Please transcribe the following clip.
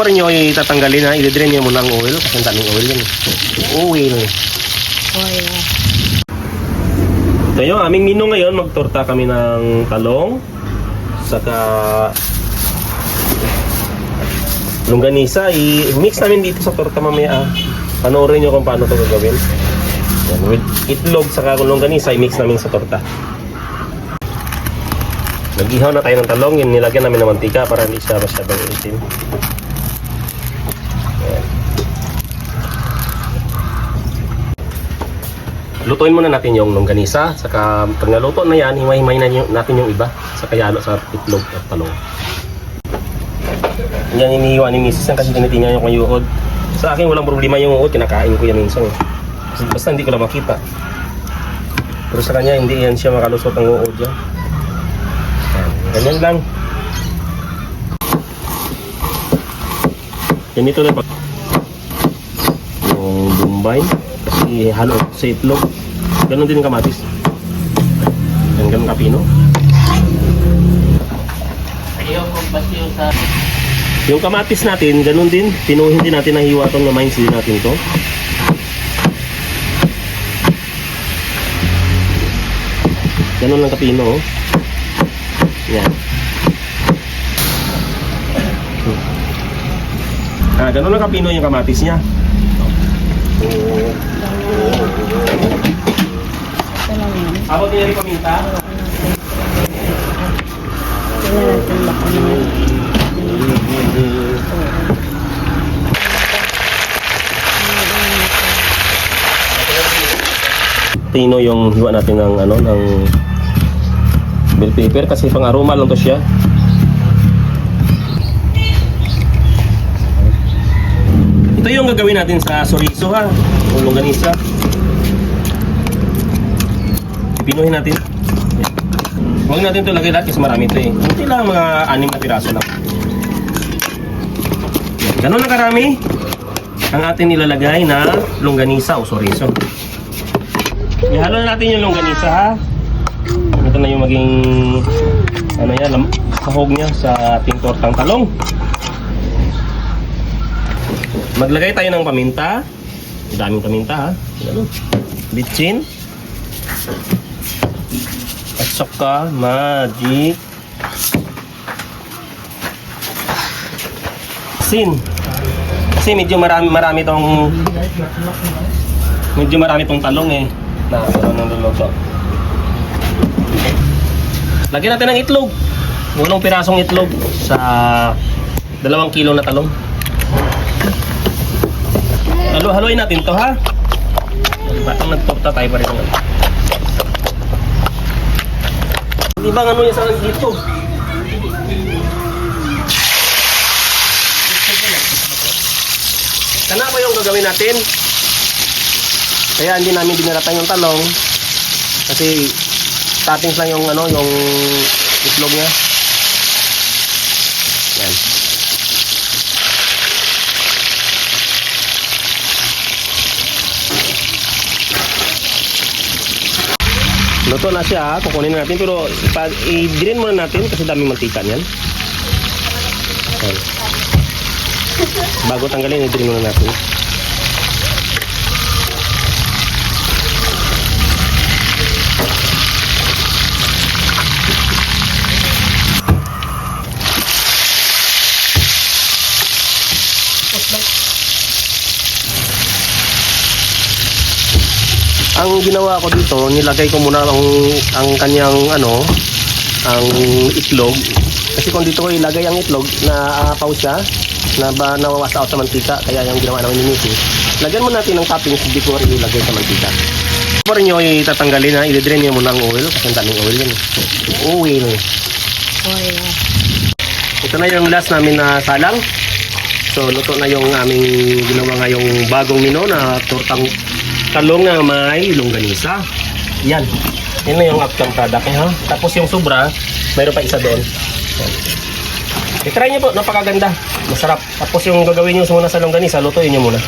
Before nyo itatanggalin ha, i-drain nyo muna ang oil kasi ang daming oil yun. Oil. Ito yung aming menu ngayon. Magtorta kami ng talong. Saka longganisa. I-mix namin dito sa torta mamaya. Panoorin nyo kung paano ito gagawin. Yan, with itlog saka longganisa, i-mix namin sa torta. Nag-ihaw na tayo ng talong. Yun, nilagyan namin ng mantika para hindi siya masyadong itim. Lutuin muna natin yung longganisa. Saka pag naluto na yan, himay-himay na natin yung iba. Saka yalo sa itlog at talong. Yan iniiwan ni Mrs. yan kasi tinitingnan yung yuhod. Sa akin walang problema yung uod. Kinakain ko yan minsan. Basta hindi ko lang makita. Pero sa kanya hindi yan siya makalusot ang uod yan. Ganyan lang. Ganito na pa yung bumbay kasi halo sa itlog. Ganon din yung kamatis. Ganun kapino. Yung kamatis natin, ganun din. Pinuhin din natin na hiwa itong namayin din natin to. Ganun lang kapino. Oh. Yan. Ganun lang kapino yung kamatis niya. Ako tinari paminta. Tino yung hiwa natin ng ng bell pepper kasi pang aroma lang to siya. Ito yung gagawin natin sa chorizo ha, o longganisa. Pinuhin natin. Huwag natin ito lagay lahat kasi marami ito eh. Hindi lang mga 6 na piraso lang. Ganun na karami ang ating nilalagay na longganisa o chorizo. Ihalo na natin yung longganisa ha. Ito na yung maging sahog niya sa ating tortang talong. Maglagay tayo ng paminta. Daming paminta ha. Bitchin. At saka magic sin. Kasi medyo marami tong talong eh. Na meron ng luluto. Lagyan natin ng itlog. 8 pirasong itlog sa 2 kilo na talong. Halo-haloin natin to ha. Batang nagtorta tayo pa rin. Di ba ano yung sa dito? Kana ba yung gagawin natin? Kaya hindi namin dinaratan yung talong kasi toppings lang yung yung itlog niya. Yan. Luto na siya, kukunin natin pero i-drain muna natin kasi daming mantika niyan. Okay. Bago tanggalin, i-drain muna natin. Ang ginawa ko dito, nilagay ko muna ang kanyang ang itlog. Kasi kung dito ko ilagay ang itlog, na-apaw siya, nawawas out sa mantika. Kaya yung ginawa namin ni Missy, lagyan mo natin ng toppings before ilagay sa mantika. Before nyo itatanggalin ha, i-drain nyo muna ang oil kasi ang daming oil yun. Oil. Ito na yung last namin na salang. So luto na yung aming ginawa ngayong bagong menu na tortang talong na may longganisa. Yan. Yan na yung outcome product ha. Tapos yung sobra, mayroon pa isa doon. I-try nyo po, napakaganda. Masarap. Tapos yung gagawin nyo muna sa longganisa, lutuin nyo muna.